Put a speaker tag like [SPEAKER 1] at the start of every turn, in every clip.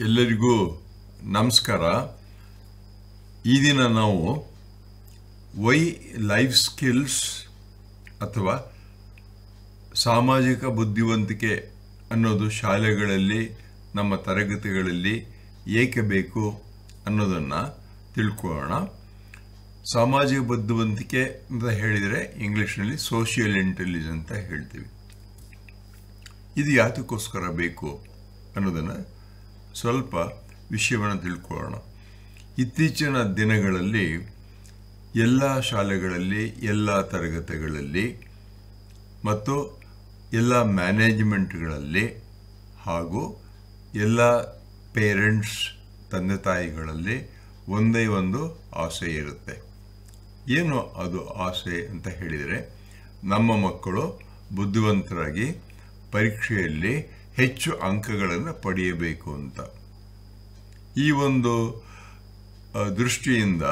[SPEAKER 1] ಎಲ್ಲರಿಗೂ ನಮಸ್ಕಾರ. ಈ ದಿನ ನಾವು ವೈ ಲೈಫ್ ಸ್ಕಿಲ್ಸ್ ಅಥವಾ ಸಾಮಾಜಿಕ ಬುದ್ಧಿವಂತಿಕೆ ಅನ್ನೋದು ಶಾಲೆಗಳಲ್ಲಿ ನಮ್ಮ ತರಗತಿಗಳಲ್ಲಿ ಏಕೆ ಬೇಕು ಅನ್ನೋದನ್ನು ತಿಳ್ಕೊಳ್ಳೋಣ. ಸಾಮಾಜಿಕ ಬುದ್ಧಿವಂತಿಕೆ ಅಂತ ಹೇಳಿದರೆ ಇಂಗ್ಲೀಷ್ನಲ್ಲಿ ಸೋಷಿಯಲ್ ಇಂಟೆಲಿಜೆನ್ಸ್ ಅಂತ ಹೇಳ್ತೀವಿ. ಇದು ಯಾತಕ್ಕೋಸ್ಕರ ಬೇಕು ಅನ್ನೋದನ್ನು ಸ್ವಲ್ಪ ವಿಷಯವನ್ನು ತಿಳ್ಕೊಳ್ಳೋಣ. ಇತ್ತೀಚಿನ ದಿನಗಳಲ್ಲಿ ಎಲ್ಲ ಶಾಲೆಗಳಲ್ಲಿ, ಎಲ್ಲ ತರಗತಿಗಳಲ್ಲಿ ಮತ್ತು ಎಲ್ಲ ಮ್ಯಾನೇಜ್ಮೆಂಟ್ಗಳಲ್ಲಿ ಹಾಗೂ ಎಲ್ಲ ಪೇರೆಂಟ್ಸ್ ತಂದೆ ತಾಯಿಗಳಲ್ಲಿ ಒಂದೇ ಒಂದು ಆಸೆ ಇರುತ್ತೆ. ಏನು ಅದು ಆಸೆ ಅಂತ ಹೇಳಿದರೆ, ನಮ್ಮ ಮಕ್ಕಳು ಬುದ್ಧಿವಂತರಾಗಿ ಪರೀಕ್ಷೆಯಲ್ಲಿ ಹೆಚ್ಚು ಅಂಕಗಳನ್ನು ಪಡೆಯಬೇಕು ಅಂತ. ಈ ಒಂದು ದೃಷ್ಟಿಯಿಂದ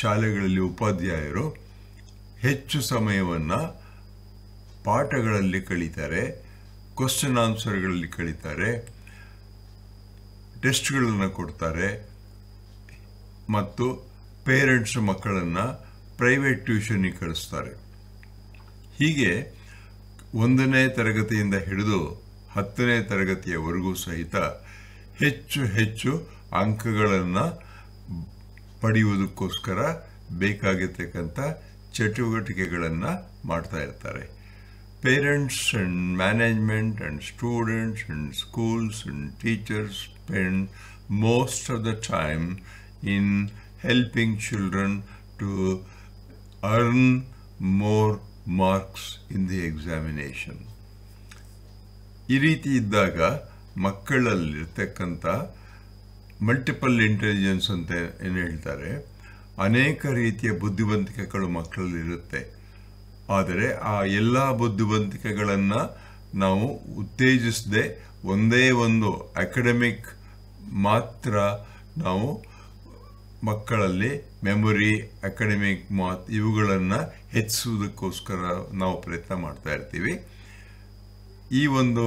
[SPEAKER 1] ಶಾಲೆಗಳಲ್ಲಿ ಉಪಾಧ್ಯಾಯರು ಹೆಚ್ಚು ಸಮಯವನ್ನು ಪಾಠಗಳಲ್ಲಿ ಕಳೀತಾರೆ, ಕ್ವಶನ್ ಆನ್ಸರ್ಗಳಲ್ಲಿ ಕಳೀತಾರೆ, ಟೆಸ್ಟ್ಗಳನ್ನು ಕೊಡ್ತಾರೆ ಮತ್ತು ಪೇರೆಂಟ್ಸ್ ಮಕ್ಕಳನ್ನು ಪ್ರೈವೇಟ್ ಟ್ಯೂಷನ್ಗೆ ಕಳಿಸ್ತಾರೆ. ಹೀಗೆ 1ನೇ ತರಗತಿಯಿಂದ ಹಿಡಿದು 10ನೇ ತರಗತಿಯವರೆಗೂ ಸಹಿತ ಹೆಚ್ಚು ಅಂಕಗಳನ್ನು ಪಡೆಯುವುದಕ್ಕೋಸ್ಕರ ಬೇಕಾಗಿರ್ತಕ್ಕಂಥ ಚಟುವಟಿಕೆಗಳನ್ನು ಮಾಡ್ತಾ ಇರ್ತಾರೆ. Parents and management and students and schools and teachers spend most of the time in helping children to earn more marks in the examination. ಈ ರೀತಿ ಇದ್ದಾಗ ಮಕ್ಕಳಲ್ಲಿರ್ತಕ್ಕಂಥ ಮಲ್ಟಿಪಲ್ ಇಂಟೆಲಿಜೆನ್ಸ್ ಅಂತ ಏನು ಹೇಳ್ತಾರೆ, ಅನೇಕ ರೀತಿಯ ಬುದ್ಧಿವಂತಿಕೆಗಳು ಮಕ್ಕಳಲ್ಲಿರುತ್ತೆ. ಆದರೆ ಆ ಎಲ್ಲ ಬುದ್ಧಿವಂತಿಕೆಗಳನ್ನು ನಾವು ಉತ್ತೇಜಿಸದೆ ಒಂದೇ ಒಂದು ಅಕಾಡೆಮಿಕ್ ಮಾತ್ರ ನಾವು ಮಕ್ಕಳಲ್ಲಿ ಮೆಮೊರಿ, ಅಕಾಡೆಮಿಕ್ ಇವುಗಳನ್ನು ಹೆಚ್ಚಿಸುವುದಕ್ಕೋಸ್ಕರ ನಾವು ಪ್ರಯತ್ನ ಮಾಡ್ತಾ ಇರ್ತೀವಿ. ಈ ಒಂದು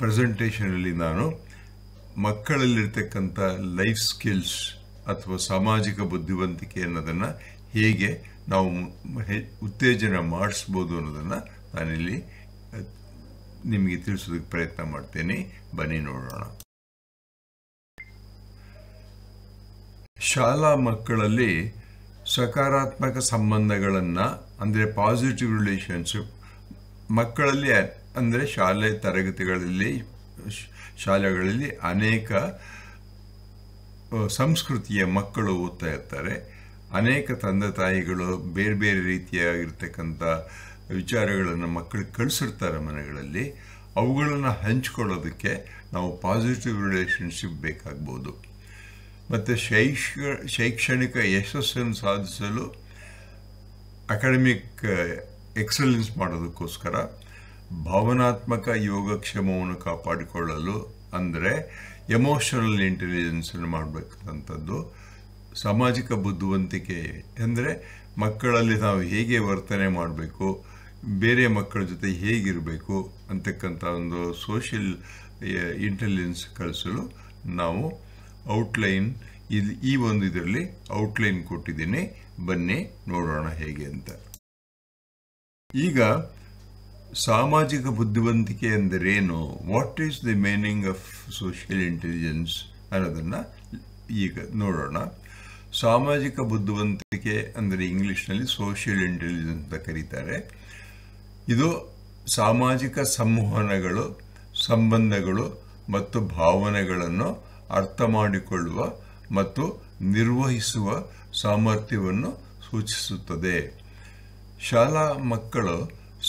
[SPEAKER 1] ಪ್ರೆಸೆಂಟೇಷನಲ್ಲಿ ನಾನು ಮಕ್ಕಳಲ್ಲಿರ್ತಕ್ಕಂಥ ಲೈಫ್ ಸ್ಕಿಲ್ಸ್ ಅಥವಾ ಸಾಮಾಜಿಕ ಬುದ್ಧಿವಂತಿಕೆ ಅನ್ನೋದನ್ನು ಹೇಗೆ ನಾವು ಉತ್ತೇಜನ ಮಾಡಿಸ್ಬೋದು ಅನ್ನೋದನ್ನು ನಾನಿಲ್ಲಿ ನಿಮಗೆ ತಿಳಿಸೋದಕ್ಕೆ ಪ್ರಯತ್ನ ಮಾಡ್ತೇನೆ. ಬನ್ನಿ ನೋಡೋಣ. ಶಾಲಾ ಮಕ್ಕಳಲ್ಲಿ ಸಕಾರಾತ್ಮಕ ಸಂಬಂಧಗಳನ್ನು ಅಂದರೆ ಪಾಸಿಟಿವ್ ರಿಲೇಷನ್ಶಿಪ್ ಮಕ್ಕಳಲ್ಲಿ ಅಂದರೆ ಶಾಲೆಗಳಲ್ಲಿ ಅನೇಕ ಸಂಸ್ಕೃತಿಯ ಮಕ್ಕಳು ಓದ್ತಾ ಇರ್ತಾರೆ. ಅನೇಕ ತಂದೆ ತಾಯಿಗಳು ಬೇರೆ ಬೇರೆ ರೀತಿಯಾಗಿರ್ತಕ್ಕಂಥ ವಿಚಾರಗಳನ್ನು ಮಕ್ಕಳಿಗೆ ಕಳಿಸಿರ್ತಾರೆ ಮನೆಗಳಲ್ಲಿ. ಅವುಗಳನ್ನು ಹಂಚ್ಕೊಳ್ಳೋದಕ್ಕೆ ನಾವು ಪಾಸಿಟಿವ್ ರಿಲೇಷನ್ಶಿಪ್ ಬೇಕಾಗ್ಬೋದು. ಮತ್ತು ಶೈಕ್ಷಣಿಕ ಯಶಸ್ಸನ್ನು ಸಾಧಿಸಲು ಅಕಾಡೆಮಿಕ್ ಎಕ್ಸಲೆನ್ಸ್ ಮಾಡೋದಕ್ಕೋಸ್ಕರ ಭಾವನಾತ್ಮಕ ಯೋಗಕ್ಷೇಮವನ್ನು ಕಾಪಾಡಿಕೊಳ್ಳಲು ಅಂದರೆ ಎಮೋಷನಲ್ ಇಂಟೆಲಿಜೆನ್ಸನ್ನು ಮಾಡಬೇಕಂಥದ್ದು. ಸಾಮಾಜಿಕ ಬುದ್ಧಿವಂತಿಕೆ ಅಂದರೆ ಮಕ್ಕಳಲ್ಲಿ ನಾವು ಹೇಗೆ ವರ್ತನೆ ಮಾಡಬೇಕು, ಬೇರೆ ಮಕ್ಕಳ ಜೊತೆ ಹೇಗಿರಬೇಕು ಅಂತಕ್ಕಂಥ ಒಂದು ಸೋಷಿಯಲ್ ಇಂಟೆಲಿಜೆನ್ಸ್ ಕಲಿಸಲು ನಾವು ಔಟ್ಲೈನ್ ಇದರಲ್ಲಿ ಔಟ್ಲೈನ್ ಕೊಟ್ಟಿದ್ದೀನಿ. ಬನ್ನಿ ನೋಡೋಣ ಹೇಗೆ ಅಂತ. ಈಗ ಸಾಮಾಜಿಕ ಬುದ್ಧಿವಂತಿಕೆ ಎಂದರೇನು, what is the meaning of social intelligence ಅನ್ನೋದನ್ನು ಈಗ ನೋಡೋಣ. ಸಾಮಾಜಿಕ ಬುದ್ಧಿವಂತಿಕೆ ಅಂದರೆ ಇಂಗ್ಲೀಷ್ನಲ್ಲಿ ಸೋಷಿಯಲ್ ಇಂಟೆಲಿಜೆನ್ಸ್ ಅಂತ ಕರೀತಾರೆ. ಇದು ಸಾಮಾಜಿಕ ಸಂವಹನಗಳು, ಸಂಬಂಧಗಳು ಮತ್ತು ಭಾವನೆಗಳನ್ನು ಅರ್ಥ ಮಾಡಿಕೊಳ್ಳುವ ಮತ್ತು ನಿರ್ವಹಿಸುವ ಸಾಮರ್ಥ್ಯವನ್ನು ಸೂಚಿಸುತ್ತದೆ. ಶಾಲಾ ಮಕ್ಕಳು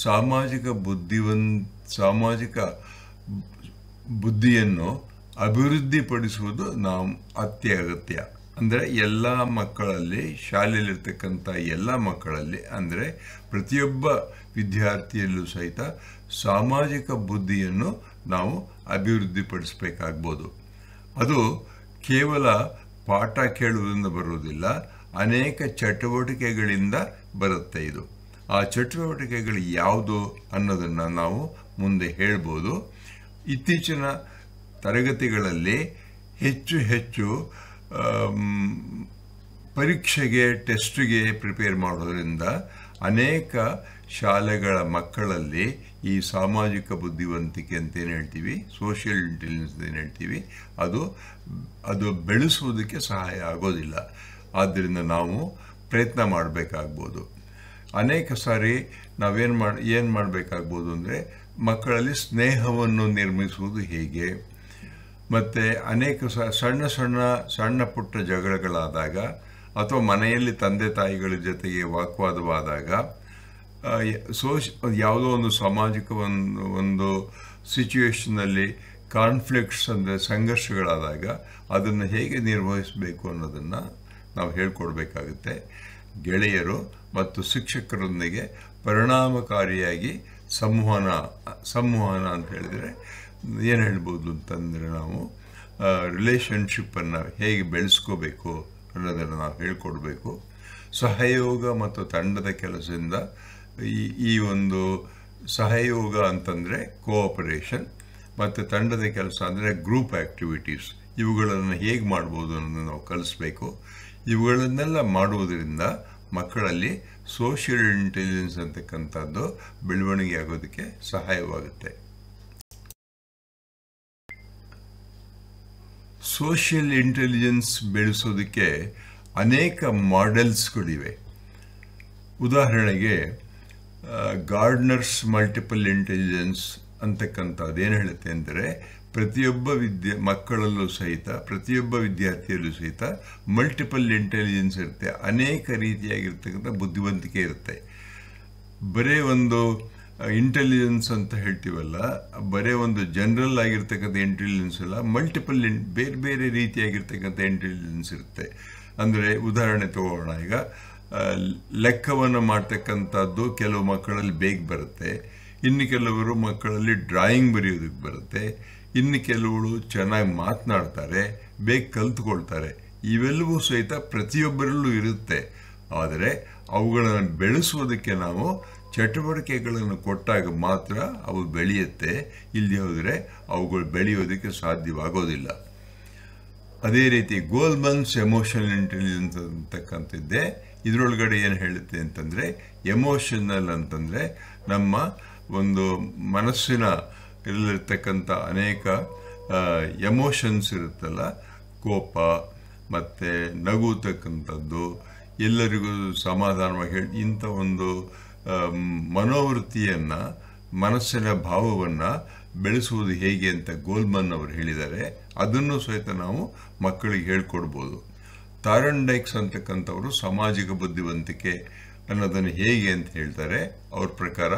[SPEAKER 1] ಸಾಮಾಜಿಕ ಬುದ್ಧಿಯನ್ನು ಅಭಿವೃದ್ಧಿಪಡಿಸುವುದು ಅತ್ಯಗತ್ಯ. ಅಂದರೆ ಎಲ್ಲ ಮಕ್ಕಳಲ್ಲಿ, ಶಾಲೆಯಲ್ಲಿರ್ತಕ್ಕಂಥ ಎಲ್ಲ ಮಕ್ಕಳಲ್ಲಿ ಅಂದರೆ ಪ್ರತಿಯೊಬ್ಬ ವಿದ್ಯಾರ್ಥಿಯಲ್ಲೂ ಸಹಿತ ಸಾಮಾಜಿಕ ಬುದ್ಧಿಯನ್ನು ನಾವು ಅಭಿವೃದ್ಧಿಪಡಿಸಬೇಕಾಗ್ಬೋದು. ಅದು ಕೇವಲ ಪಾಠ ಕೇಳುವುದರಿಂದ ಬರುವುದಿಲ್ಲ, ಅನೇಕ ಚಟುವಟಿಕೆಗಳಿಂದ ಬರುತ್ತೆ. ಇದು ಆ ಚಟುವಟಿಕೆಗಳು ಯಾವುದು ಅನ್ನೋದನ್ನು ನಾವು ಮುಂದೆ ಹೇಳ್ಬೋದು. ಇತ್ತೀಚಿನ ತರಗತಿಗಳಲ್ಲಿ ಹೆಚ್ಚು ಹೆಚ್ಚು ಪರೀಕ್ಷೆಗೆ ಟೆಸ್ಟ್ಗೆ ಪ್ರಿಪೇರ್ ಮಾಡೋದ್ರಿಂದ ಅನೇಕ ಶಾಲೆಗಳ ಮಕ್ಕಳಲ್ಲಿ ಈ ಸಾಮಾಜಿಕ ಬುದ್ಧಿವಂತಿಕೆ ಅಂತೇನು ಹೇಳ್ತೀವಿ, ಸೋಷಿಯಲ್ ಇಂಟೆಲಿಜೆನ್ಸ್ ಏನು ಹೇಳ್ತೀವಿ, ಅದು ಬೆಳೆಸುವುದಕ್ಕೆ ಸಹಾಯ ಆಗೋದಿಲ್ಲ. ಆದ್ದರಿಂದ ನಾವು ಪ್ರಯತ್ನ ಮಾಡಬೇಕಾಗ್ಬೋದು. ಅನೇಕ ಸಾರಿ ಏನು ಮಾಡಬೇಕಾಗ್ಬೋದು ಅಂದರೆ ಮಕ್ಕಳಲ್ಲಿ ಸ್ನೇಹವನ್ನು ನಿರ್ಮಿಸುವುದು ಹೇಗೆ, ಮತ್ತು ಅನೇಕ ಸಣ್ಣ ಪುಟ್ಟ ಜಗಳಗಳಾದಾಗ ಅಥವಾ ಮನೆಯಲ್ಲಿ ತಂದೆ ತಾಯಿಗಳ ಜೊತೆಗೆ ವಾಗ್ವಾದವಾದಾಗ ಯಾವುದೋ ಒಂದು ಸಾಮಾಜಿಕ ಒಂದು ಸಿಚುವೇಶನಲ್ಲಿ ಕಾನ್ಫ್ಲಿಕ್ಟ್ಸ್ ಅಂದರೆ ಸಂಘರ್ಷಗಳಾದಾಗ ಅದನ್ನು ಹೇಗೆ ನಿರ್ವಹಿಸಬೇಕು ಅನ್ನೋದನ್ನು ನಾವು ಹೇಳ್ಕೊಡ್ಬೇಕಾಗುತ್ತೆ. ಗೆಳೆಯರು ಮತ್ತು ಶಿಕ್ಷಕರೊಂದಿಗೆ ಪರಿಣಾಮಕಾರಿಯಾಗಿ ಸಂವಹನ ಅಂತ ಹೇಳಿದರೆ ಏನು ಹೇಳ್ಬೋದು ಅಂತಂದರೆ ನಾವು ರಿಲೇಷನ್ಶಿಪ್ಪನ್ನು ಹೇಗೆ ಬೆಳೆಸ್ಕೋಬೇಕು ಅನ್ನೋದನ್ನು ನಾವು ಹೇಳ್ಕೊಡ್ಬೇಕು. ಸಹಯೋಗ ಮತ್ತು ತಂಡದ ಕೆಲಸದಿಂದ ಈ ಒಂದು ಸಹಯೋಗ ಅಂತಂದರೆ ಕೋಆಪರೇಷನ್ ಮತ್ತು ತಂಡದ ಕೆಲಸ ಅಂದರೆ ಗ್ರೂಪ್ ಆ್ಯಕ್ಟಿವಿಟೀಸ್, ಇವುಗಳನ್ನು ಹೇಗೆ ಮಾಡ್ಬೋದು ಅನ್ನೋದನ್ನು ನಾವು ಕಲಿಸ್ಬೇಕು. ಇವುಗಳನ್ನೆಲ್ಲ ಮಾಡುವುದರಿಂದ ಮಕ್ಕಳಲ್ಲಿ ಸೋಷಿಯಲ್ ಇಂಟೆಲಿಜೆನ್ಸ್ ಅಂತಕ್ಕಂಥದ್ದು ಬೆಳವಣಿಗೆ ಆಗೋದಕ್ಕೆ ಸಹಾಯವಾಗುತ್ತೆ. ಸೋಷಿಯಲ್ ಇಂಟೆಲಿಜೆನ್ಸ್ ಬೆಳೆಸೋದಕ್ಕೆ ಅನೇಕ ಮಾಡೆಲ್ಸ್ಗಳಿವೆ. ಉದಾಹರಣೆಗೆ ಗಾರ್ಡ್ನರ್ಸ್ ಮಲ್ಟಿಪಲ್ ಇಂಟೆಲಿಜೆನ್ಸ್ ಅಂತಕ್ಕಂಥದ್ದು ಏನು ಹೇಳುತ್ತೆ ಅಂದರೆ ಪ್ರತಿಯೊಬ್ಬ ಮಕ್ಕಳಲ್ಲೂ ಸಹಿತ ಪ್ರತಿಯೊಬ್ಬ ವಿದ್ಯಾರ್ಥಿಯಲ್ಲೂ ಸಹಿತ ಮಲ್ಟಿಪಲ್ ಇಂಟೆಲಿಜೆನ್ಸ್ ಇರುತ್ತೆ, ಅನೇಕ ರೀತಿಯಾಗಿರ್ತಕ್ಕಂಥ ಬುದ್ಧಿವಂತಿಕೆ ಇರುತ್ತೆ. ಬರೇ ಒಂದು ಇಂಟೆಲಿಜೆನ್ಸ್ ಅಂತ ಹೇಳ್ತೀವಲ್ಲ, ಬರೇ ಒಂದು ಜನರಲ್ ಆಗಿರ್ತಕ್ಕಂಥ ಇಂಟೆಲಿಜೆನ್ಸ್ ಅಲ್ಲ, ಮಲ್ಟಿಪಲ್ ಬೇರೆ ಬೇರೆ ರೀತಿಯಾಗಿರ್ತಕ್ಕಂಥ ಇಂಟೆಲಿಜೆನ್ಸ್ ಇರುತ್ತೆ. ಅಂದರೆ ಉದಾಹರಣೆ ತಗೋಣ, ಈಗ ಲೆಕ್ಕವನ್ನು ಮಾಡ್ತಕ್ಕಂಥದ್ದು ಕೆಲವು ಮಕ್ಕಳಲ್ಲಿ ಬೇಗ ಬರುತ್ತೆ, ಇನ್ನು ಕೆಲವರು ಮಕ್ಕಳಲ್ಲಿ ಡ್ರಾಯಿಂಗ್ ಬರೆಯೋದಕ್ಕೆ ಬರುತ್ತೆ, ಇನ್ನು ಕೆಲವರು ಚೆನ್ನಾಗಿ ಮಾತನಾಡ್ತಾರೆ, ಬೇಗ ಕಲ್ತ್ಕೊಳ್ತಾರೆ. ಇವೆಲ್ಲವೂ ಸಹಿತ ಪ್ರತಿಯೊಬ್ಬರಲ್ಲೂ ಇರುತ್ತೆ. ಆದರೆ ಅವುಗಳನ್ನು ಬೆಳೆಸೋದಕ್ಕೆ ನಾವು ಚಟುವಟಿಕೆಗಳನ್ನು ಕೊಟ್ಟಾಗ ಮಾತ್ರ ಅವು ಬೆಳೆಯುತ್ತೆ, ಇಲ್ಲದೆ ಹೋದರೆ ಅವುಗಳು ಬೆಳೆಯೋದಕ್ಕೆ ಸಾಧ್ಯವಾಗೋದಿಲ್ಲ. ಅದೇ ರೀತಿ ಗೋಲ್ಮನ್ಸ್ ಎಮೋಷನಲ್ ಇಂಟೆಲಿಜೆನ್ಸ್ ಅಂತಕ್ಕಂಥದ್ದೇ. ಇದರೊಳಗಡೆ ಏನು ಹೇಳುತ್ತೆ ಅಂತಂದರೆ ಎಮೋಷನಲ್ ಅಂತಂದರೆ ನಮ್ಮ ಒಂದು ಮನಸ್ಸಿನ ಇರಲಿರ್ತಕ್ಕಂಥ ಅನೇಕ ಎಮೋಷನ್ಸ್ ಇರುತ್ತಲ್ಲ, ಕೋಪ ಮತ್ತು ನಗುತಕ್ಕಂಥದ್ದು, ಎಲ್ಲರಿಗೂ ಸಮಾಧಾನವಾಗಿ ಹೇಳಿ ಇಂಥ ಒಂದು ಮನೋವೃತ್ತಿಯನ್ನು, ಮನಸ್ಸಿನ ಭಾವವನ್ನು ಬೆಳೆಸುವುದು ಹೇಗೆ ಅಂತ ಗೋಲ್ಮನ್ ಅವರು ಹೇಳಿದ್ದಾರೆ. ಅದನ್ನು ಸಹಿತ ನಾವು ಮಕ್ಕಳಿಗೆ ಹೇಳ್ಕೊಡ್ಬೋದು. ತಾರಂಡೈಕ್ಸ್ ಅಂತಕ್ಕಂಥವರು ಸಾಮಾಜಿಕ ಬುದ್ಧಿವಂತಿಕೆ ಅನ್ನೋದನ್ನು ಹೇಗೆ ಅಂತ ಹೇಳ್ತಾರೆ. ಅವ್ರ ಪ್ರಕಾರ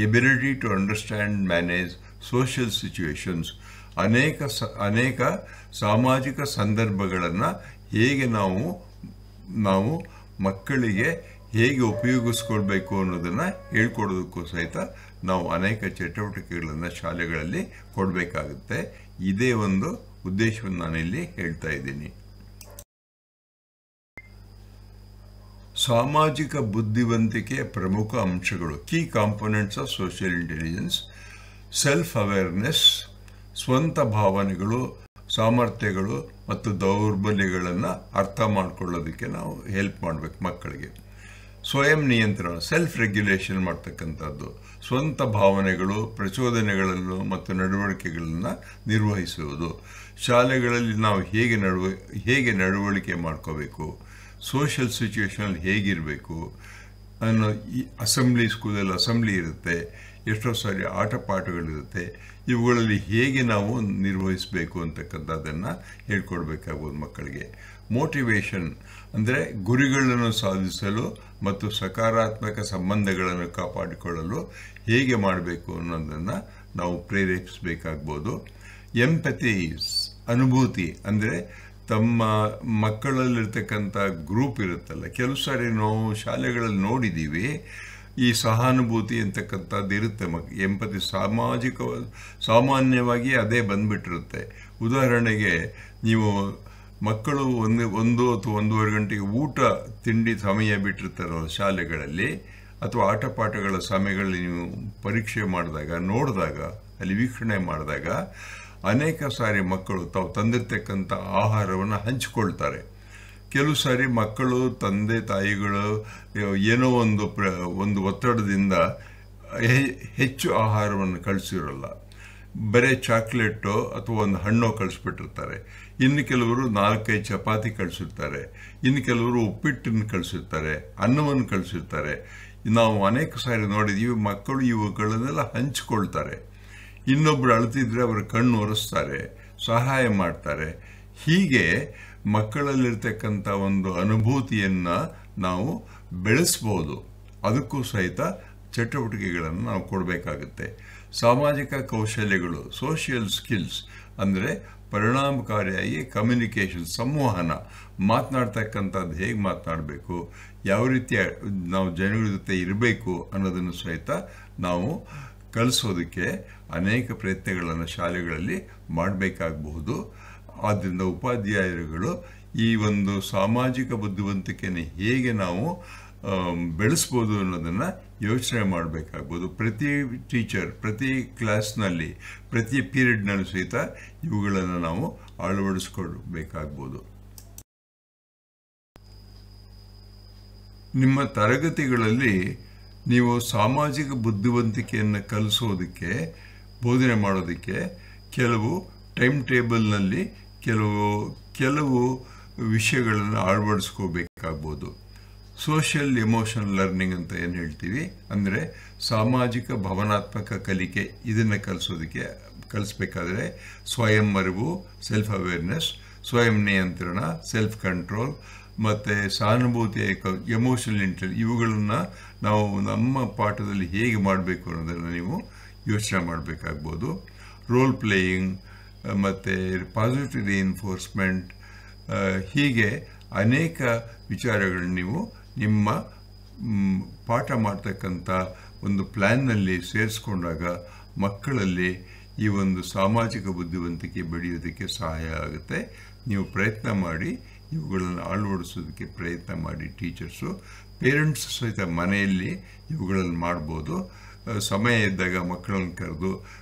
[SPEAKER 1] ability to understand manage social situations, ಅನೇಕ ಸಾಮಾಜಿಕ ಸಂದರ್ಭಗಳನ್ನು ಹೇಗೆ ನಾವು ಮಕ್ಕಳಿಗೆ ಹೇಗೆ ಉಪಯೋಗಿಸ್ಕೊಳ್ಬೇಕು ಅನ್ನೋದನ್ನು ಹೇಳ್ಕೊಡೋದಕ್ಕೂ ಸಹಿತ ನಾವು ಅನೇಕ ಚಟುವಟಿಕೆಗಳನ್ನು ಶಾಲೆಗಳಲ್ಲಿ ಕೊಡಬೇಕಾಗುತ್ತೆ. ಇದೇ ಒಂದು ಉದ್ದೇಶವನ್ನು ನಾನಿಲ್ಲಿ ಹೇಳ್ತಾ ಇದ್ದೀನಿ. ಸಾಮಾಜಿಕ ಬುದ್ಧಿವಂತಿಕೆಯ ಪ್ರಮುಖ ಅಂಶಗಳು, key components of social intelligence: self awareness, ಸ್ವಂತ ಭಾವನೆಗಳು, ಸಾಮರ್ಥ್ಯಗಳು ಮತ್ತು ದೌರ್ಬಲ್ಯಗಳನ್ನು ಅರ್ಥ ಮಾಡ್ಕೊಳ್ಳೋದಕ್ಕೆ ನಾವು ಹೆಲ್ಪ್ ಮಾಡಬೇಕು ಮಕ್ಕಳಿಗೆ. ಸ್ವಯಂ ನಿಯಂತ್ರಣ, ಸೆಲ್ಫ್ ರೆಗ್ಯುಲೇಷನ್ ಮಾಡ್ತಕ್ಕಂಥದ್ದು, ಸ್ವಂತ ಭಾವನೆಗಳು, ಪ್ರಚೋದನೆಗಳನ್ನು ಮತ್ತು ನಡವಳಿಕೆಗಳನ್ನು ನಿರ್ವಹಿಸುವುದು. ಶಾಲೆಗಳಲ್ಲಿ ನಾವು ಹೇಗೆ ನಡವಳಿಕೆ ಮಾಡ್ಕೋಬೇಕು, ಸೋಷಿಯಲ್ ಸಿಚುವೇಶನಲ್ಲಿ ಹೇಗಿರಬೇಕು ಅನ್ನೋ, ಈ ಸ್ಕೂಲಲ್ಲಿ ಅಸೆಂಬ್ಲಿ ಇರುತ್ತೆ, ಎಷ್ಟೋ ಸಾರಿ ಆಟ ಪಾಠಗಳಿರುತ್ತೆ, ಇವುಗಳಲ್ಲಿ ಹೇಗೆ ನಾವು ನಿರ್ವಹಿಸಬೇಕು ಅಂತಕ್ಕಂಥದ್ದನ್ನು ಹೇಳ್ಕೊಡ್ಬೇಕಾಗ್ಬೋದು ಮಕ್ಕಳಿಗೆ. ಮೋಟಿವೇಶನ್ ಅಂದರೆ ಗುರಿಗಳನ್ನು ಸಾಧಿಸಲು ಮತ್ತು ಸಕಾರಾತ್ಮಕ ಸಂಬಂಧಗಳನ್ನು ಕಾಪಾಡಿಕೊಳ್ಳಲು ಹೇಗೆ ಮಾಡಬೇಕು ಅನ್ನೋದನ್ನು ನಾವು ಪ್ರೇರೇಪಿಸಬೇಕಾಗ್ಬೋದು. ಎಂಪಥೀಸ್, ಅನುಭೂತಿ ಅಂದರೆ ತಮ್ಮ ಮಕ್ಕಳಲ್ಲಿರ್ತಕ್ಕಂಥ ಗ್ರೂಪ್ ಇರುತ್ತಲ್ಲ, ಕೆಲವು ಸಾರಿ ನಾವು ಶಾಲೆಗಳಲ್ಲಿ ನೋಡಿದ್ದೀವಿ, ಈ ಸಹಾನುಭೂತಿ ಅಂತಕ್ಕಂಥದ್ದು ಇರುತ್ತೆ. ಎಂಪಥಿ ಸಾಮಾನ್ಯವಾಗಿ ಅದೇ ಬಂದ್ಬಿಟ್ಟಿರುತ್ತೆ. ಉದಾಹರಣೆಗೆ ನೀವು ಮಕ್ಕಳು ಒಂದು ಅಥವಾ 1:30 ಗಂಟೆಗೆ ಊಟ ತಿಂಡಿ ಸಮಯ ಬಿಟ್ಟಿರ್ತಾರಲ್ಲ ಶಾಲೆಗಳಲ್ಲಿ, ಅಥವಾ ಆಟಪಾಠಗಳ ಸಮಯಗಳಲ್ಲಿ ನೀವು ಪರೀಕ್ಷೆ ಮಾಡಿದಾಗ ನೋಡಿದಾಗ ಅಲ್ಲಿ ವೀಕ್ಷಣೆ ಮಾಡಿದಾಗ ಅನೇಕ ಸಾರಿ ಮಕ್ಕಳು ತಾವು ತಂದಿರ್ತಕ್ಕಂಥ ಆಹಾರವನ್ನು ಹಂಚಿಕೊಳ್ತಾರೆ. ಕೆಲವು ಸಾರಿ ಮಕ್ಕಳು ತಂದೆ ತಾಯಿಗಳು ಏನೋ ಒಂದು ಒತ್ತಡದಿಂದ ಹೆಚ್ಚು ಆಹಾರವನ್ನು ಕಳಿಸಿರಲ್ಲ, ಬರೀ ಚಾಕ್ಲೇಟೋ ಅಥವಾ ಒಂದು ಹಣ್ಣೋ ಕಳಿಸ್ಬಿಟ್ಟಿರ್ತಾರೆ. ಇನ್ನು ಕೆಲವರು 4-5 ಚಪಾತಿ ಕಳಿಸಿರ್ತಾರೆ, ಇನ್ನು ಕೆಲವರು ಉಪ್ಪಿಟ್ಟನ್ನು ಕಳಿಸಿರ್ತಾರೆ, ಅನ್ನವನ್ನು ಕಳಿಸಿರ್ತಾರೆ. ನಾವು ಅನೇಕ ಸಾರಿ ನೋಡಿದ್ದೀವಿ ಮಕ್ಕಳು ಇವುಗಳನ್ನೆಲ್ಲ ಹಂಚಿಕೊಳ್ತಾರೆ. ಇನ್ನೊಬ್ರು ಅಳ್ತಿದ್ರೆ ಅವರ ಕಣ್ಣು ಒರೆಸ್ತಾರೆ, ಸಹಾಯ ಮಾಡ್ತಾರೆ. ಹೀಗೆ ಮಕ್ಕಳಲ್ಲಿರ್ತಕ್ಕಂಥ ಒಂದು ಅನುಭೂತಿಯನ್ನು ನಾವು ಬೆಳೆಸ್ಬೋದು. ಅದಕ್ಕೂ ಸಹಿತ ಚಟುವಟಿಕೆಗಳನ್ನು ನಾವು ಕೊಡಬೇಕಾಗುತ್ತೆ. ಸಾಮಾಜಿಕ ಕೌಶಲ್ಯಗಳು, ಸೋಷಿಯಲ್ ಸ್ಕಿಲ್ಸ್ ಅಂದರೆ ಪರಿಣಾಮಕಾರಿಯಾಗಿ ಕಮ್ಯುನಿಕೇಷನ್, ಸಂವಹನ, ಮಾತನಾಡ್ತಕ್ಕಂಥದ್ದು ಹೇಗೆ ಮಾತನಾಡಬೇಕು, ಯಾವ ರೀತಿಯ ನಾವು ಜನಗಳ ಜೊತೆ ಇರಬೇಕು ಅನ್ನೋದನ್ನು ಸಹಿತ ನಾವು ಕಲಿಸೋದಕ್ಕೆ ಅನೇಕ ಪ್ರಯತ್ನಗಳನ್ನು ಶಾಲೆಗಳಲ್ಲಿ ಮಾಡಬೇಕಾಗಬಹುದು. ಆದ್ದರಿಂದ ಉಪಾಧ್ಯಾಯರುಗಳು ಈ ಒಂದು ಸಾಮಾಜಿಕ ಬುದ್ಧಿವಂತಿಕೆಯನ್ನು ಹೇಗೆ ನಾವು ಬೆಳೆಸ್ಬೋದು ಅನ್ನೋದನ್ನು ಯೋಚನೆ ಮಾಡಬೇಕಾಗ್ಬೋದು. ಪ್ರತಿ ಟೀಚರ್, ಪ್ರತಿ ಕ್ಲಾಸ್ನಲ್ಲಿ, ಪ್ರತಿ ಪೀರಿಯಡ್ನಲ್ಲೂ ಸಹಿತ ಇವುಗಳನ್ನು ನಾವು ಅಳವಡಿಸ್ಕೊಳ್ಬೇಕಾಗ್ಬೋದು. ನಿಮ್ಮ ತರಗತಿಗಳಲ್ಲಿ ನೀವು ಸಾಮಾಜಿಕ ಬುದ್ಧಿವಂತಿಕೆಯನ್ನು ಕಲಿಸೋದಕ್ಕೆ, ಬೋಧನೆ ಮಾಡೋದಕ್ಕೆ ಕೆಲವು ಟೈಮ್ ಟೇಬಲ್ನಲ್ಲಿ ಕೆಲವು ವಿಷಯಗಳನ್ನು ಅಳವಡಿಸ್ಕೋಬೇಕಾಗ್ಬೋದು. ಸೋಷಿಯಲ್ ಎಮೋಷನಲ್ ಲರ್ನಿಂಗ್ ಅಂತ ಏನು ಹೇಳ್ತೀವಿ, ಅಂದರೆ ಸಾಮಾಜಿಕ ಭಾವನಾತ್ಮಕ ಕಲಿಕೆ. ಇದನ್ನು ಕಲಿಸ್ಬೇಕಾದ್ರೆ ಸ್ವಯಂ ಅರಿವು, ಸೆಲ್ಫ್ ಅವೇರ್ನೆಸ್, ಸ್ವಯಂ ನಿಯಂತ್ರಣ, ಸೆಲ್ಫ್ ಕಂಟ್ರೋಲ್, ಮತ್ತು ಸಹಾನುಭೂತಿ, ಎಮೋಷನಲ್ ಇಂಟೆಲಿಜೆನ್ಸ್, ಇವುಗಳನ್ನು ನಾವು ನಮ್ಮ ಪಾಠದಲ್ಲಿ ಹೇಗೆ ಮಾಡಬೇಕು ಅನ್ನೋದನ್ನು ನೀವು ಯೋಚನೆ ಮಾಡಬೇಕಾಗ್ಬೋದು. ರೋಲ್ ಪ್ಲೇಯಿಂಗ್ ಮತ್ತು ಪಾಸಿಟಿವ್ ರಿಇನ್ಫೋರ್ಸ್ಮೆಂಟ್, ಹೀಗೆ ಅನೇಕ ವಿಚಾರಗಳನ್ನು ನೀವು ನಿಮ್ಮ ಪಾಠ ಮಾಡ್ತಕ್ಕಂಥ ಒಂದು ಪ್ಲ್ಯಾನ್ನಲ್ಲಿ ಸೇರಿಸ್ಕೊಂಡಾಗ ಮಕ್ಕಳಲ್ಲಿ ಈ ಒಂದು ಸಾಮಾಜಿಕ ಬುದ್ಧಿವಂತಿಕೆ ಬೆಳೆಯೋದಕ್ಕೆ ಸಹಾಯ ಆಗುತ್ತೆ. ನೀವು ಪ್ರಯತ್ನ ಮಾಡಿ ಇವುಗಳನ್ನು ಅಳವಡಿಸೋದಕ್ಕೆ ಪ್ರಯತ್ನ ಮಾಡಿ. ಟೀಚರ್ಸು, ಪೇರೆಂಟ್ಸ್ ಸಹಿತ ಮನೆಯಲ್ಲಿ ಇವುಗಳನ್ನು ಮಾಡ್ಬೋದು. ಸಮಯ ಇದ್ದಾಗ ಮಕ್ಕಳನ್ನು ಕರೆದು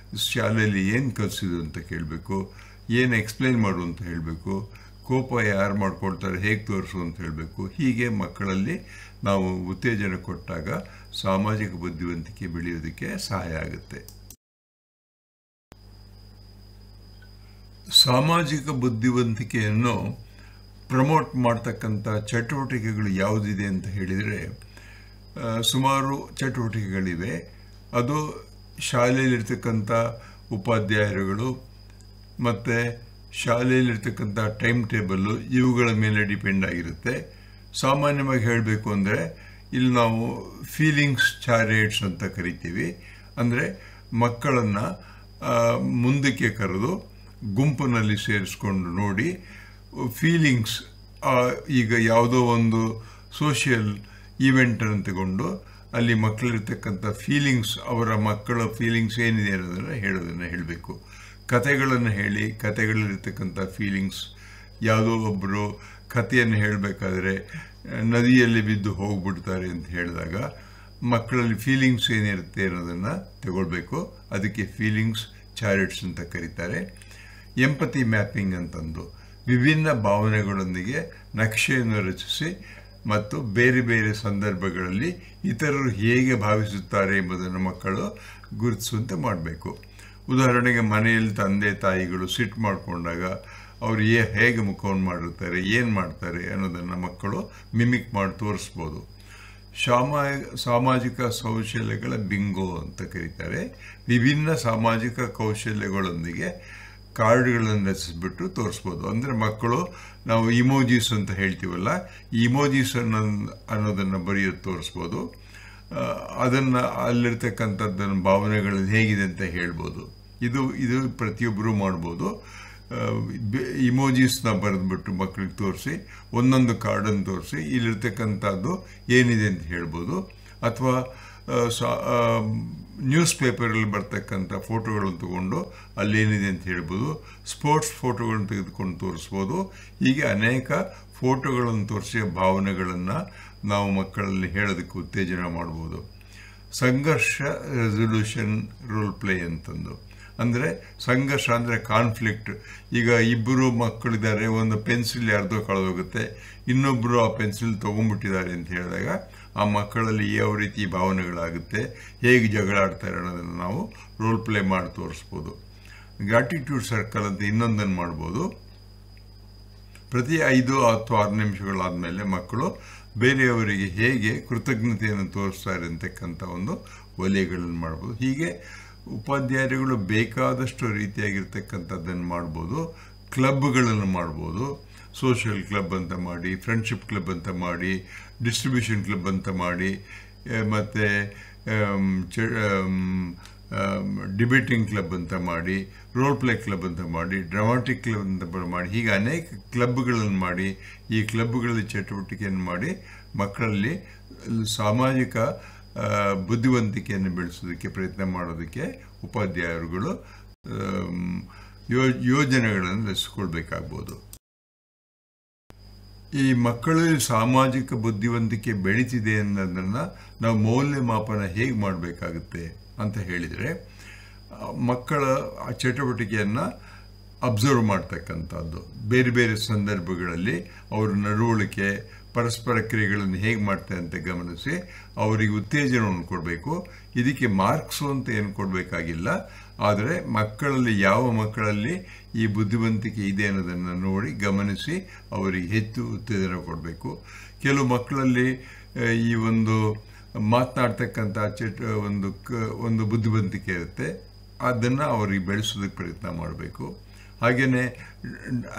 [SPEAKER 1] ಶಾಲೆಯಲ್ಲಿ ಏನು ಕಲಿಸಿದ್ರು ಅಂತ ಕೇಳಬೇಕು, ಏನು ಎಕ್ಸ್ಪ್ಲೈನ್ ಮಾಡು ಅಂತ ಹೇಳಬೇಕು, ಕೋಪ ಯಾರು ಮಾಡ್ಕೊಳ್ತಾರೆ ಹೇಗೆ ತೋರಿಸು ಅಂತ ಹೇಳಬೇಕು. ಹೀಗೆ ಮಕ್ಕಳಲ್ಲಿ ನಾವು ಉತ್ತೇಜನ ಕೊಟ್ಟಾಗ ಸಾಮಾಜಿಕ ಬುದ್ಧಿವಂತಿಕೆ ಬೆಳೆಯೋದಕ್ಕೆ ಸಹಾಯ ಆಗುತ್ತೆ. ಸಾಮಾಜಿಕ ಬುದ್ಧಿವಂತಿಕೆಯನ್ನು ಪ್ರಮೋಟ್ ಮಾಡ್ತಕ್ಕಂಥ ಚಟುವಟಿಕೆಗಳು ಯಾವುದಿದೆ ಅಂತ ಹೇಳಿದರೆ ಸುಮಾರು ಚಟುವಟಿಕೆಗಳಿವೆ. ಅದು ಶಾಲೆಯಲ್ಲಿರ್ತಕ್ಕಂಥ ಉಪಾಧ್ಯಾಯರುಗಳು ಮತ್ತು ಶಾಲೆಯಲ್ಲಿರ್ತಕ್ಕಂಥ ಟೈಮ್ ಟೇಬಲ್ಲು ಇವುಗಳ ಮೇಲೆ ಡಿಪೆಂಡ್ ಆಗಿರುತ್ತೆ. ಸಾಮಾನ್ಯವಾಗಿ ಹೇಳಬೇಕು ಅಂದರೆ ಇಲ್ಲಿ ನಾವು ಫೀಲಿಂಗ್ಸ್ ಚಾರಿಯೇಟ್ಸ್ ಅಂತ ಕರಿತೀವಿ. ಅಂದರೆ ಮಕ್ಕಳನ್ನು ಮುಂದಕ್ಕೆ ಕರೆದು ಗುಂಪಿನಲ್ಲಿ ಸೇರಿಸ್ಕೊಂಡು ನೋಡಿ ಫೀಲಿಂಗ್ಸ್, ಈಗ ಯಾವುದೋ ಒಂದು ಸೋಷಿಯಲ್ ಈವೆಂಟನ್ನು ತಗೊಂಡು ಅಲ್ಲಿ ಮಕ್ಕಳಿರ್ತಕ್ಕಂಥ ಫೀಲಿಂಗ್ಸ್, ಅವರ ಮಕ್ಕಳ ಫೀಲಿಂಗ್ಸ್ ಏನಿದೆ ಅನ್ನೋದನ್ನು ಹೇಳಬೇಕು. ಕತೆಗಳನ್ನು ಹೇಳಿ, ಕತೆಗಳಲ್ಲಿರ್ತಕ್ಕಂಥ ಫೀಲಿಂಗ್ಸ್, ಯಾವುದೋ ಒಬ್ಬರು ಕಥೆಯನ್ನು ಹೇಳಬೇಕಾದ್ರೆ ನದಿಯಲ್ಲಿ ಬಿದ್ದು ಹೋಗ್ಬಿಡ್ತಾರೆ ಅಂತ ಹೇಳಿದಾಗ ಮಕ್ಕಳಲ್ಲಿ ಫೀಲಿಂಗ್ಸ್ ಏನಿರುತ್ತೆ ಅನ್ನೋದನ್ನು ತಗೊಳ್ಬೇಕು. ಅದಕ್ಕೆ ಫೀಲಿಂಗ್ಸ್ ಚಾರಿಟ್ಸ್ ಅಂತ ಕರೀತಾರೆ. ಎಂಪತಿ ಮ್ಯಾಪಿಂಗ್ ಅಂತಂದು ವಿಭಿನ್ನ ಭಾವನೆಗಳೊಂದಿಗೆ ನಕ್ಷೆಯನ್ನು ರಚಿಸಿ ಮತ್ತು ಬೇರೆ ಬೇರೆ ಸಂದರ್ಭಗಳಲ್ಲಿ ಇತರರು ಹೇಗೆ ಭಾವಿಸುತ್ತಾರೆ ಎಂಬುದನ್ನು ಮಕ್ಕಳು ಗುರುತಿಸುವಂತೆ ಮಾಡಬೇಕು. ಉದಾಹರಣೆಗೆ ಮನೆಯಲ್ಲಿ ತಂದೆ ತಾಯಿಗಳು ಸಿಟ್ಟು ಮಾಡಿಕೊಂಡಾಗ ಅವರು ಹೇಗೆ ಮುಖವನ್ನು ಮಾಡಿರ್ತಾರೆ, ಏನು ಮಾಡ್ತಾರೆ ಅನ್ನೋದನ್ನು ಮಕ್ಕಳು ಮಿಮಿಕ್ ಮಾಡಿ ತೋರಿಸ್ಬೋದು. ಸಾಮಾಜಿಕ ಕೌಶಲ್ಯಗಳ ಬಿಂಗೋ ಅಂತ ಕರೀತಾರೆ. ವಿಭಿನ್ನ ಸಾಮಾಜಿಕ ಕೌಶಲ್ಯಗಳೊಂದಿಗೆ ಕಾರ್ಡ್ಗಳನ್ನು ರಚಿಸ್ಬಿಟ್ಟು ತೋರಿಸ್ಬೋದು. ಅಂದರೆ ಮಕ್ಕಳು, ನಾವು ಇಮೋಜೀಸ್ ಅಂತ ಹೇಳ್ತೀವಲ್ಲ, ಈ ಇಮೋಜೀಸ್ ಅನ್ನೋದನ್ನು ಬರೆಯೋದು ತೋರಿಸ್ಬೋದು. ಅದನ್ನು ಅಲ್ಲಿರ್ತಕ್ಕಂಥದ್ದನ್ನು ಭಾವನೆಗಳು ಹೇಗಿದೆ ಅಂತ ಹೇಳ್ಬೋದು. ಇದು ಪ್ರತಿಯೊಬ್ಬರೂ ಮಾಡ್ಬೋದು. ಇಮೋಜೀಸ್ನ ಬರೆದ್ಬಿಟ್ಟು ಮಕ್ಕಳಿಗೆ ತೋರಿಸಿ, ಒಂದೊಂದು ಕಾರ್ಡನ್ನು ತೋರಿಸಿ ಇಲ್ಲಿರ್ತಕ್ಕಂಥದ್ದು ಏನಿದೆ ಅಂತ ಹೇಳ್ಬೋದು. ಅಥವಾ ನ್ಯೂಸ್ ಪೇಪರಲ್ಲಿ ಬರ್ತಕ್ಕಂಥ ಫೋಟೋಗಳನ್ನು ತಗೊಂಡು ಅಲ್ಲೇನಿದೆ ಅಂತ ಹೇಳ್ಬೋದು. ಸ್ಪೋರ್ಟ್ಸ್ ಫೋಟೋಗಳನ್ನು ತೆಗೆದುಕೊಂಡು ತೋರಿಸ್ಬೋದು. ಹೀಗೆ ಅನೇಕ ಫೋಟೋಗಳನ್ನು ತೋರಿಸಿ ಭಾವನೆಗಳನ್ನು ನಾವು ಮಕ್ಕಳಲ್ಲಿ ಹೇಳೋದಕ್ಕೆ ಉತ್ತೇಜನ ಮಾಡ್ಬೋದು. ಸಂಘರ್ಷ ರೆಸೊಲ್ಯೂಷನ್ ರೋಲ್ ಪ್ಲೇ ಅಂತಂದು, ಅಂದರೆ ಸಂಘರ್ಷ ಅಂದರೆ ಕಾನ್ಫ್ಲಿಕ್ಟ್. ಈಗ ಇಬ್ಬರು ಮಕ್ಕಳಿದ್ದಾರೆ, ಒಂದು ಪೆನ್ಸಿಲ್ ಯಾರ್ದೋ ಕಳೆದೋಗುತ್ತೆ, ಇನ್ನೊಬ್ಬರು ಆ ಪೆನ್ಸಿಲ್ ತೊಗೊಂಡ್ಬಿಟ್ಟಿದ್ದಾರೆ ಅಂತ ಹೇಳಿದಾಗ ಆ ಮಕ್ಕಳಲ್ಲಿ ಯಾವ ರೀತಿ ಭಾವನೆಗಳಾಗುತ್ತೆ, ಹೇಗೆ ಜಗಳ ಆಡ್ತಾರೆ ಅನ್ನೋದನ್ನು ನಾವು ರೋಲ್ ಪ್ಲೇ ಮಾಡಿ ತೋರಿಸ್ಬೋದು. ಗ್ರಾಟಿಟ್ಯೂಡ್ ಸರ್ಕಲ್ ಅಂತ ಇನ್ನೊಂದನ್ನು ಮಾಡ್ಬೋದು. ಪ್ರತಿ 5 ಅಥವಾ 6 ನಿಮಿಷಗಳಾದಮೇಲೆ ಮಕ್ಕಳು ಬೇರೆಯವರಿಗೆ ಹೇಗೆ ಕೃತಜ್ಞತೆಯನ್ನು ತೋರಿಸ್ತಾರೆ ಅಂತಕ್ಕಂಥ ಒಂದು ವಲಯಗಳನ್ನು ಮಾಡ್ಬೋದು. ಹೀಗೆ ಉಪಾಧ್ಯಾಯರುಗಳು ಬೇಕಾದಷ್ಟು ರೀತಿಯಾಗಿರ್ತಕ್ಕಂಥದ್ದನ್ನು ಮಾಡ್ಬೋದು. ಕ್ಲಬ್ಗಳನ್ನು ಮಾಡ್ಬೋದು. ಸೋಷಿಯಲ್ ಕ್ಲಬ್ ಅಂತ ಮಾಡಿ, ಫ್ರೆಂಡ್ಶಿಪ್ ಕ್ಲಬ್ ಅಂತ ಮಾಡಿ, ಡಿಸ್ಟ್ರಿಬ್ಯೂಷನ್ ಕ್ಲಬ್ ಅಂತ ಮಾಡಿ, ಮತ್ತು ಡಿಬೇಟಿಂಗ್ ಕ್ಲಬ್ ಅಂತ ಮಾಡಿ, ರೋಲ್ ಪ್ಲೇ ಕ್ಲಬ್ ಅಂತ ಮಾಡಿ, ಡ್ರಾಮಾಟಿಕ್ ಕ್ಲಬ್ ಅಂತ ಮಾಡಿ, ಹೀಗೆ ಅನೇಕ ಕ್ಲಬ್ಗಳನ್ನು ಮಾಡಿ ಈ ಕ್ಲಬ್ಗಳಲ್ಲಿ ಚಟುವಟಿಕೆಯನ್ನು ಮಾಡಿ ಮಕ್ಕಳಲ್ಲಿ ಸಾಮಾಜಿಕ ಬುದ್ಧಿವಂತಿಕೆಯನ್ನು ಬೆಳೆಸೋದಕ್ಕೆ ಪ್ರಯತ್ನ ಮಾಡೋದಕ್ಕೆ ಉಪಾಧ್ಯಾಯರುಗಳು ಯೋಜನೆಗಳನ್ನು ರಚಿಸ್ಕೊಳ್ಬೇಕಾಗ್ಬೋದು. ಈ ಮಕ್ಕಳಲ್ಲಿ ಸಾಮಾಜಿಕ ಬುದ್ಧಿವಂತಿಕೆ ಬೆಳೀತಿದೆ ಅನ್ನೋದನ್ನು ನಾವು ಮೌಲ್ಯಮಾಪನ ಹೇಗೆ ಮಾಡಬೇಕಾಗುತ್ತೆ ಅಂತ ಹೇಳಿದರೆ, ಮಕ್ಕಳ ಚಟುವಟಿಕೆಯನ್ನು ಅಬ್ಸರ್ವ್ ಮಾಡ್ತಕ್ಕಂಥದ್ದು, ಬೇರೆ ಬೇರೆ ಸಂದರ್ಭಗಳಲ್ಲಿ ಅವರ ನಡವಳಿಕೆ ಪರಸ್ಪರ ಕ್ರಿಯೆಗಳನ್ನು ಹೇಗೆ ಮಾಡ್ತಾರೆ ಅಂತ ಗಮನಿಸಿ ಅವರಿಗೆ ಉತ್ತೇಜನವನ್ನು ಕೊಡಬೇಕು. ಇದಕ್ಕೆ ಮಾರ್ಕ್ಸು ಅಂತ ಏನು ಕೊಡಬೇಕಾಗಿಲ್ಲ, ಆದರೆ ಮಕ್ಕಳಲ್ಲಿ ಯಾವ ಮಕ್ಕಳಲ್ಲಿ ಈ ಬುದ್ಧಿವಂತಿಕೆ ಇದೆ ಅನ್ನೋದನ್ನು ನೋಡಿ ಗಮನಿಸಿ ಅವರಿಗೆ ಹೆಚ್ಚು ಉತ್ತೇಜನ ಕೊಡಬೇಕು. ಕೆಲವು ಮಕ್ಕಳಲ್ಲಿ ಈ ಒಂದು ಮಾತನಾಡ್ತಕ್ಕಂಥ ಒಂದು ಬುದ್ಧಿವಂತಿಕೆ ಇರುತ್ತೆ, ಅದನ್ನು ಅವರಿಗೆ ಬೆಳೆಸೋದಕ್ಕೆ ಪ್ರಯತ್ನ ಮಾಡಬೇಕು. ಹಾಗೆಯೇ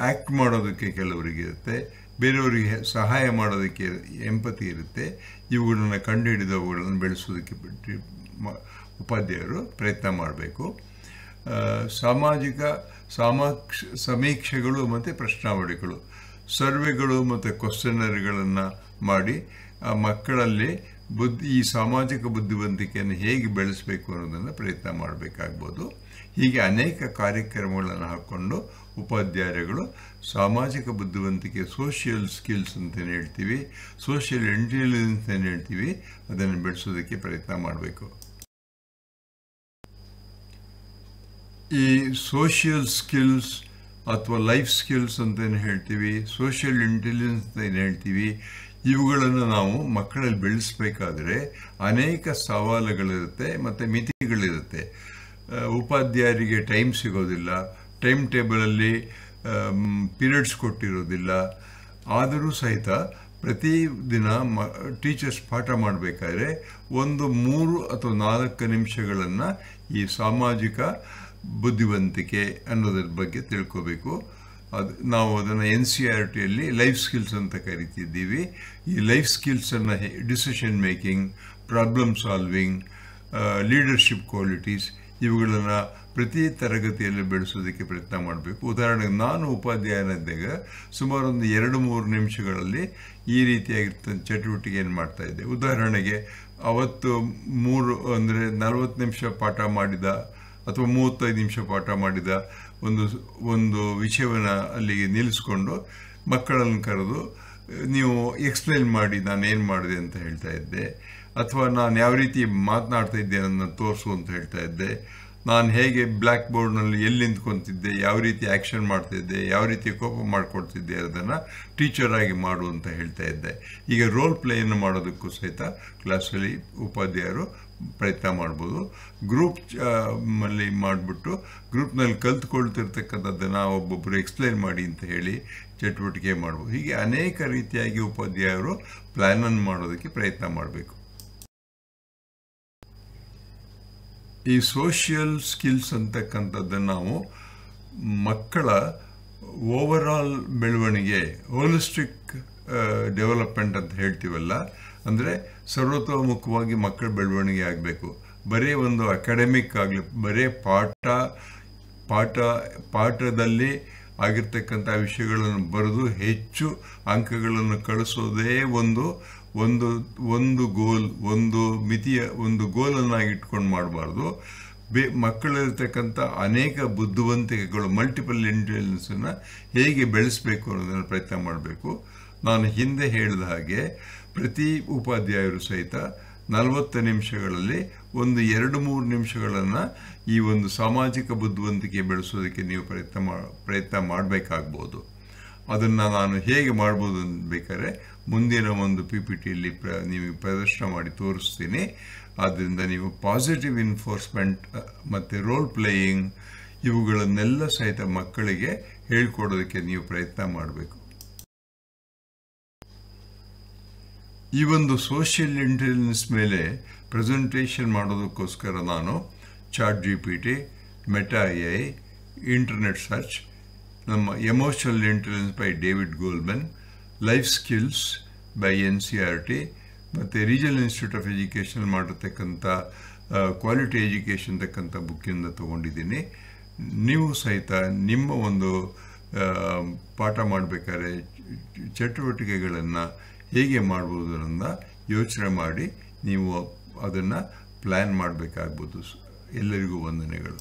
[SPEAKER 1] ಆ್ಯಕ್ಟ್ ಮಾಡೋದಕ್ಕೆ ಕೆಲವರಿಗೆ ಇರುತ್ತೆ, ಬೇರೆಯವರಿಗೆ ಸಹಾಯ ಮಾಡೋದಕ್ಕೆ ಎಂಪತಿ ಇರುತ್ತೆ. ಇವುಗಳನ್ನು ಕಂಡುಹಿಡಿದು ಅವುಗಳನ್ನು ಬೆಳೆಸೋದಕ್ಕೆ ಉಪಾಧ್ಯಾಯರು ಪ್ರಯತ್ನ ಮಾಡಬೇಕು. ಸಾಮಾಜಿಕ ಸಮೀಕ್ಷೆಗಳು ಮತ್ತು ಪ್ರಶ್ನಾವಳಿಗಳು, ಸರ್ವೆಗಳು ಮತ್ತು ಕ್ವಶನರಿಗಳನ್ನು ಮಾಡಿ ಆ ಮಕ್ಕಳಲ್ಲಿ ಈ ಸಾಮಾಜಿಕ ಬುದ್ಧಿವಂತಿಕೆಯನ್ನು ಹೇಗೆ ಬೆಳೆಸಬೇಕು ಅನ್ನೋದನ್ನು ಪ್ರಯತ್ನ ಮಾಡಬೇಕಾಗ್ಬೋದು. ಹೀಗೆ ಅನೇಕ ಕಾರ್ಯಕ್ರಮಗಳನ್ನು ಹಾಕ್ಕೊಂಡು ಉಪಾಧ್ಯಾಯರುಗಳು ಸಾಮಾಜಿಕ ಬುದ್ಧಿವಂತಿಕೆ, ಸೋಷಿಯಲ್ ಸ್ಕಿಲ್ಸ್ ಅಂತೇನು ಹೇಳ್ತೀವಿ, ಸೋಷಿಯಲ್ ಇಂಟೆಲಿಜೆನ್ಸ್ ಏನು ಹೇಳ್ತೀವಿ, ಅದನ್ನು ಬೆಳೆಸೋದಕ್ಕೆ ಪ್ರಯತ್ನ ಮಾಡಬೇಕು. ಈ ಸೋಷಿಯಲ್ ಸ್ಕಿಲ್ಸ್ ಅಥವಾ ಲೈಫ್ ಸ್ಕಿಲ್ಸ್ ಅಂತೇನು ಹೇಳ್ತೀವಿ, ಸೋಷಿಯಲ್ ಇಂಟೆಲಿಜೆನ್ಸ್ ಅಂತ ಏನು ಹೇಳ್ತೀವಿ, ಇವುಗಳನ್ನು ನಾವು ಮಕ್ಕಳಲ್ಲಿ ಬೆಳೆಸಬೇಕಾದ್ರೆ ಅನೇಕ ಸವಾಲುಗಳಿರುತ್ತೆ ಮತ್ತು ಮಿತಿಗಳಿರುತ್ತೆ. ಉಪಾಧ್ಯಾಯರಿಗೆ ಟೈಮ್ ಸಿಗೋದಿಲ್ಲ, ಟೈಮ್ ಟೇಬಲಲ್ಲಿ ಪೀರಿಯಡ್ಸ್ ಕೊಟ್ಟಿರೋದಿಲ್ಲ. ಆದರೂ ಸಹಿತ ಪ್ರತಿದಿನ ಟೀಚರ್ಸ್ ಪಾಠ ಮಾಡಬೇಕಾದ್ರೆ 3 ಅಥವಾ 4 ನಿಮಿಷಗಳನ್ನು ಈ ಸಾಮಾಜಿಕ ಬುದ್ಧಿವಂತಿಕೆ ಅನ್ನೋದ್ರ ಬಗ್ಗೆ ತಿಳ್ಕೋಬೇಕು. ನಾವು ಅದನ್ನು NCERTಯಲ್ಲಿ ಲೈಫ್ ಸ್ಕಿಲ್ಸ್ ಅಂತ ಕರಿತಿದ್ದೀವಿ. ಈ ಲೈಫ್ ಸ್ಕಿಲ್ಸನ್ನು decision making, problem solving, leadership qualities ಇವುಗಳನ್ನು ಪ್ರತಿ ತರಗತಿಯಲ್ಲಿ ಬೆಳೆಸೋದಕ್ಕೆ ಪ್ರಯತ್ನ ಮಾಡಬೇಕು. ಉದಾಹರಣೆಗೆ ನಾನು ಉಪಾಧ್ಯಾಯನಿದ್ದಾಗ ಸುಮಾರು ಒಂದು 2-3 ನಿಮಿಷಗಳಲ್ಲಿ ಈ ರೀತಿಯಾಗಿರ್ತಕ್ಕಂಥ ಚಟುವಟಿಕೆಯನ್ನು ಮಾಡ್ತಾಯಿದ್ದೆ. ಉದಾಹರಣೆಗೆ ಅವತ್ತು 40 ನಿಮಿಷ ಪಾಠ ಮಾಡಿದ ಅಥವಾ 35 ನಿಮಿಷ ಪಾಠ ಮಾಡಿದ ಒಂದು ವಿಷಯವನ್ನು ಅಲ್ಲಿಗೆ ನಿಲ್ಲಿಸ್ಕೊಂಡು ಮಕ್ಕಳನ್ನು ಕರೆದು ನೀವು ಎಕ್ಸ್ಪ್ಲೇನ್ ಮಾಡಿ ನಾನು ಏನು ಮಾಡಿದೆ ಅಂತ ಹೇಳ್ತಾ ಇದ್ದೆ, ಅಥವಾ ನಾನು ಯಾವ ರೀತಿ ಮಾತನಾಡ್ತಾ ಇದ್ದೆ ಅನ್ನೋದನ್ನು ತೋರಿಸು ಅಂತ ಹೇಳ್ತಾ ಇದ್ದೆ. ನಾನು ಹೇಗೆ ಬ್ಲ್ಯಾಕ್ ಬೋರ್ಡ್ನಲ್ಲಿ ಎಲ್ಲಿ ನಿಂತ್ಕೊತಿದ್ದೆ, ಯಾವ ರೀತಿ ಆ್ಯಕ್ಷನ್ ಮಾಡ್ತಾಯಿದ್ದೆ, ಯಾವ ರೀತಿ ಕೋಪ ಮಾಡ್ಕೊಳ್ತಿದ್ದೆ ಅದನ್ನು ಟೀಚರಾಗಿ ಮಾಡು ಅಂತ ಹೇಳ್ತಾ ಇದ್ದೆ. ಈಗ ರೋಲ್ ಪ್ಲೇಯನ್ನು ಮಾಡೋದಕ್ಕೂ ಸಹಿತ ಕ್ಲಾಸಲ್ಲಿ ಉಪಾಧ್ಯಾಯರು ಪ್ರಯತ್ನ ಮಾಡ್ಬೋದು. ಗ್ರೂಪಲ್ಲಿ ಮಾಡಿಬಿಟ್ಟು ಗ್ರೂಪ್ನಲ್ಲಿ ಕಲ್ತ್ಕೊಳ್ತಿರ್ತಕ್ಕಂಥದ್ದನ್ನು ಒಬ್ಬೊಬ್ಬರು ಎಕ್ಸ್ಪ್ಲೇನ್ ಮಾಡಿ ಅಂತ ಹೇಳಿ ಚಟುವಟಿಕೆ ಮಾಡ್ಬೋದು. ಹೀಗೆ ಅನೇಕ ರೀತಿಯಾಗಿ ಉಪಾಧ್ಯಾಯರು ಪ್ಲ್ಯಾನನ್ನು ಮಾಡೋದಕ್ಕೆ ಪ್ರಯತ್ನ ಮಾಡಬೇಕು. ಈ ಸೋಷಿಯಲ್ ಸ್ಕಿಲ್ಸ್ ಅಂತಕ್ಕಂಥದ್ದನ್ನು ನಾವು ಮಕ್ಕಳ ಓವರಾಲ್ ಬೆಳವಣಿಗೆ, ಹೋಲಿಸ್ಟಿಕ್ ಡೆವಲಪ್ಮೆಂಟ್ ಅಂತ ಹೇಳ್ತೀವಲ್ಲ, ಅಂದರೆ ಸರ್ವತೋಮುಖವಾಗಿ ಮಕ್ಕಳ ಬೆಳವಣಿಗೆ ಆಗಬೇಕು. ಬರೀ ಒಂದು ಅಕಾಡೆಮಿಕ್ ಆಗಲಿ, ಬರೀ ಪಾಠದಲ್ಲಿ ಆಗಿರ್ತಕ್ಕಂಥ ವಿಷಯಗಳನ್ನು ಬರೆದು ಹೆಚ್ಚು ಅಂಕಗಳನ್ನು ಕಳಿಸೋದೇ ಒಂದು ಗೋಲ್, ಒಂದು ಗೋಲನ್ನಾಗಿ ಇಟ್ಕೊಂಡು ಮಾಡಬಾರ್ದು. ಮಕ್ಕಳಿರ್ತಕ್ಕಂಥ ಅನೇಕ ಬುದ್ಧಿವಂತಿಕೆಗಳು, ಮಲ್ಟಿಪಲ್ ಇಂಟೆಲಿಜೆನ್ಸನ್ನು ಹೇಗೆ ಬೆಳೆಸಬೇಕು ಅನ್ನೋದನ್ನು ಪ್ರಯತ್ನ ಮಾಡಬೇಕು. ನಾನು ಹಿಂದೆ ಹೇಳಿದ ಹಾಗೆ ಪ್ರತಿ ಉಪಾಧ್ಯಾಯರು ಸಹಿತ 40 ನಿಮಿಷಗಳಲ್ಲಿ ಒಂದು 2-3 ನಿಮಿಷಗಳನ್ನು ಈ ಒಂದು ಸಾಮಾಜಿಕ ಬುದ್ಧಿವಂತಿಕೆ ಬೆಳೆಸೋದಕ್ಕೆ ನೀವು ಪ್ರಯತ್ನ ಮಾಡಬೇಕಾಗ್ಬೋದು. ಅದನ್ನು ನಾನು ಹೇಗೆ ಮಾಡ್ಬೋದು ಅಂತ ಬೇಕಾದ್ರೆ ಮುಂದಿನ ಒಂದು PPTಯಲ್ಲಿ ನೀವು ಪ್ರದರ್ಶನ ಮಾಡಿ ತೋರಿಸ್ತೀನಿ. ಆದ್ದರಿಂದ ನೀವು ಪಾಸಿಟಿವ್ ಇನ್ಫೋರ್ಸ್ಮೆಂಟ್ ಮತ್ತು ರೋಲ್ ಪ್ಲೇಯಿಂಗ್ ಇವುಗಳನ್ನೆಲ್ಲ ಸಹಿತ ಮಕ್ಕಳಿಗೆ ಹೇಳ್ಕೊಡೋದಕ್ಕೆ ನೀವು ಪ್ರಯತ್ನ ಮಾಡಬೇಕು. ಈ ಒಂದು ಸೋಷಿಯಲ್ ಇಂಟೆಲಿಜೆನ್ಸ್ ಮೇಲೆ ಪ್ರೆಸೆಂಟೇಷನ್ ಮಾಡೋದಕ್ಕೋಸ್ಕರ ನಾನು ChatGPT, meta AI, internet search, ನಮ್ಮ emotional intelligence by David Goleman, life skills by NCERT ಮತ್ತು ರೀಜನಲ್ ಇನ್ಸ್ಟಿಟ್ಯೂಟ್ ಆಫ್ ಎಜುಕೇಷನ್ ಮಾಡಿರ್ತಕ್ಕಂಥ ಕ್ವಾಲಿಟಿ ಎಜುಕೇಷನ್ ತಕ್ಕಂಥ ಬುಕ್ಕಿಂದ ತೊಗೊಂಡಿದ್ದೀನಿ. ನೀವು ಸಹಿತ ನಿಮ್ಮ ಒಂದು ಪಾಠ ಮಾಡಬೇಕಾದ್ರೆ ಚಟುವಟಿಕೆಗಳನ್ನು ಹೇಗೆ ಮಾಡ್ಬೋದು ಅನ್ನೋದನ್ನು ಯೋಚನೆ ಮಾಡಿ ನೀವು ಅದನ್ನು ಪ್ಲ್ಯಾನ್ ಮಾಡಬೇಕಾಗ್ಬೋದು. ಎಲ್ಲರಿಗೂ ವಂದನೆಗಳು.